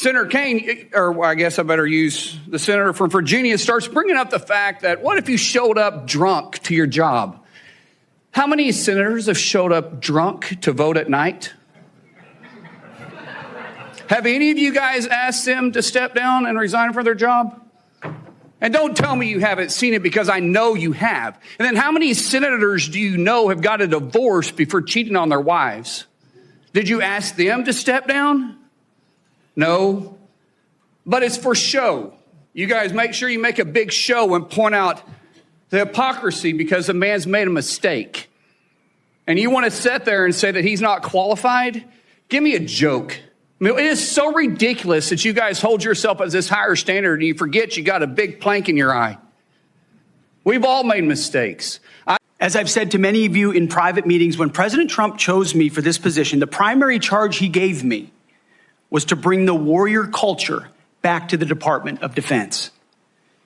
Senator Kaine, or I guess I better use the senator from Virginia, starts bringing up the fact that what if you showed up drunk to your job? How many senators have showed up drunk to vote at night? Have any of you guys asked them to step down and resign from their job? And don't tell me you haven't seen it, because I know you have. And then how many senators do you know have got a divorce before cheating on their wives? Did you ask them to step down? No. But it's for show. You guys make sure you make a big show and point out the hypocrisy because the man's made a mistake. And you want to sit there and say that he's not qualified? Give me a joke. I mean, it is so ridiculous that you guys hold yourself as this higher standard and you forget you got a big plank in your eye. We've all made mistakes. As I've said to many of you in private meetings, when President Trump chose me for this position, the primary charge he gave me was to bring the warrior culture back to the Department of Defense.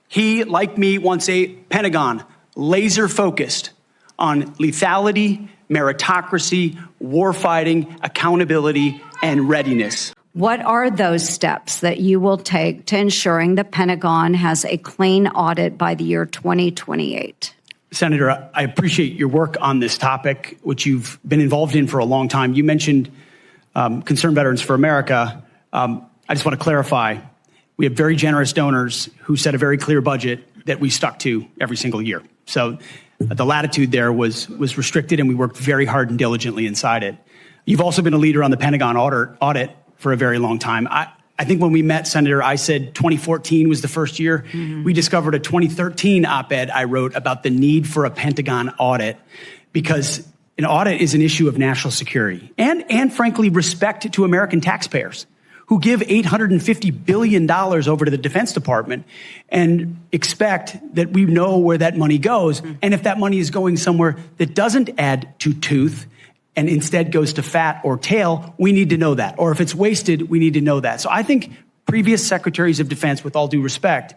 He, like me, wants a Pentagon laser focused on lethality, meritocracy, warfighting, accountability, and readiness. What are those steps that you will take to ensuring the Pentagon has a clean audit by the year 2028? Senator, I appreciate your work on this topic, which you've been involved in for a long time. You mentioned Concerned Veterans for America. I just want to clarify, we have very generous donors who set a very clear budget that we stuck to every single year. So the latitude there was restricted, and we worked very hard and diligently inside it. You've also been a leader on the Pentagon audit for a very long time. I think when we met, Senator, I said 2014 was the first year. Mm-hmm. We discovered a 2013 op-ed I wrote about the need for a Pentagon audit, because an audit is an issue of national security and frankly, respect to American taxpayers who give $850 billion over to the Defense Department and expect that we know where that money goes. Mm-hmm. And if that money is going somewhere that doesn't add to tooth and instead goes to fat or tail, we need to know that. Or if it's wasted, we need to know that. So I think previous secretaries of defense, with all due respect,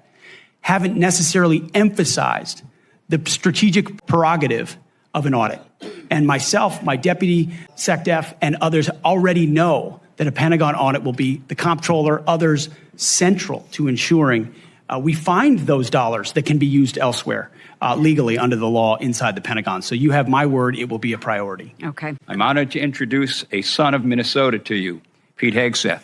haven't necessarily emphasized the strategic prerogative of an audit. And myself, my deputy, SecDef, and others already know that a Pentagon audit will be the comptroller, others central to ensuring we find those dollars that can be used elsewhere legally under the law inside the Pentagon. So you have my word, it will be a priority. Okay. I'm honored to introduce a son of Minnesota to you, Pete Hegseth.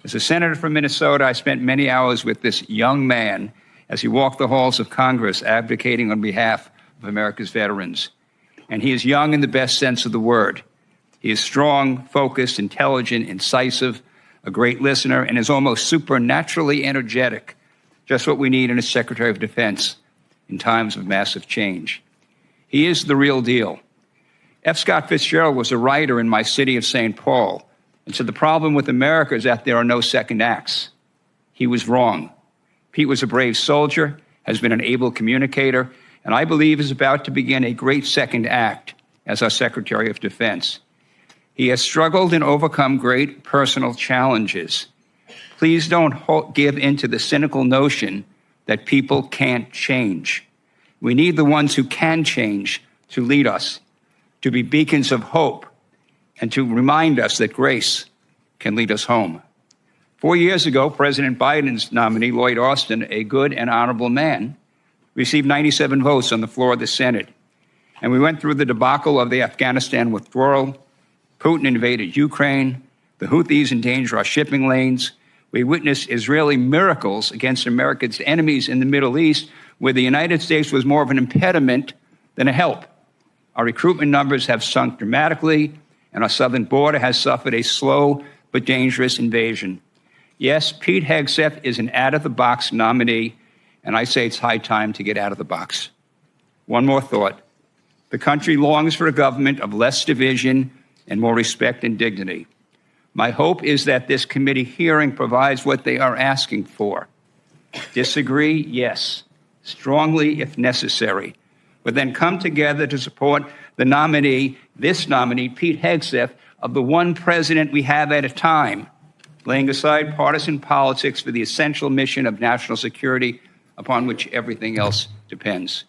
As a senator from Minnesota, I spent many hours with this young man as he walked the halls of Congress advocating on behalf of America's veterans. And he is young in the best sense of the word. He is strong, focused, intelligent, incisive, a great listener, and is almost supernaturally energetic, just what we need in a Secretary of Defense in times of massive change. He is the real deal. F. Scott Fitzgerald was a writer in my city of St. Paul, and said the problem with America is that there are no second acts. He was wrong. Pete was a brave soldier, has been an able communicator, and I believe is about to begin a great second act as our Secretary of Defense. He has struggled and overcome great personal challenges. Please don't give into the cynical notion that people can't change. We need the ones who can change to lead us, to be beacons of hope, and to remind us that grace can lead us home. 4 years ago, President Biden's nominee, Lloyd Austin, a good and honorable man, received 97 votes on the floor of the Senate. And we went through the debacle of the Afghanistan withdrawal. Putin invaded Ukraine. The Houthis endanger our shipping lanes. We witnessed Israeli miracles against America's enemies in the Middle East, where the United States was more of an impediment than a help. Our recruitment numbers have sunk dramatically, and our southern border has suffered a slow but dangerous invasion. Yes, Pete Hegseth is an out-of-the-box nominee, and I say it's high time to get out of the box. One more thought. The country longs for a government of less division and more respect and dignity. My hope is that this committee hearing provides what they are asking for. Disagree? Yes. Strongly if necessary. But then come together to support the nominee, this nominee, Pete Hegseth, of the one president we have at a time, laying aside partisan politics for the essential mission of national security upon which everything else depends.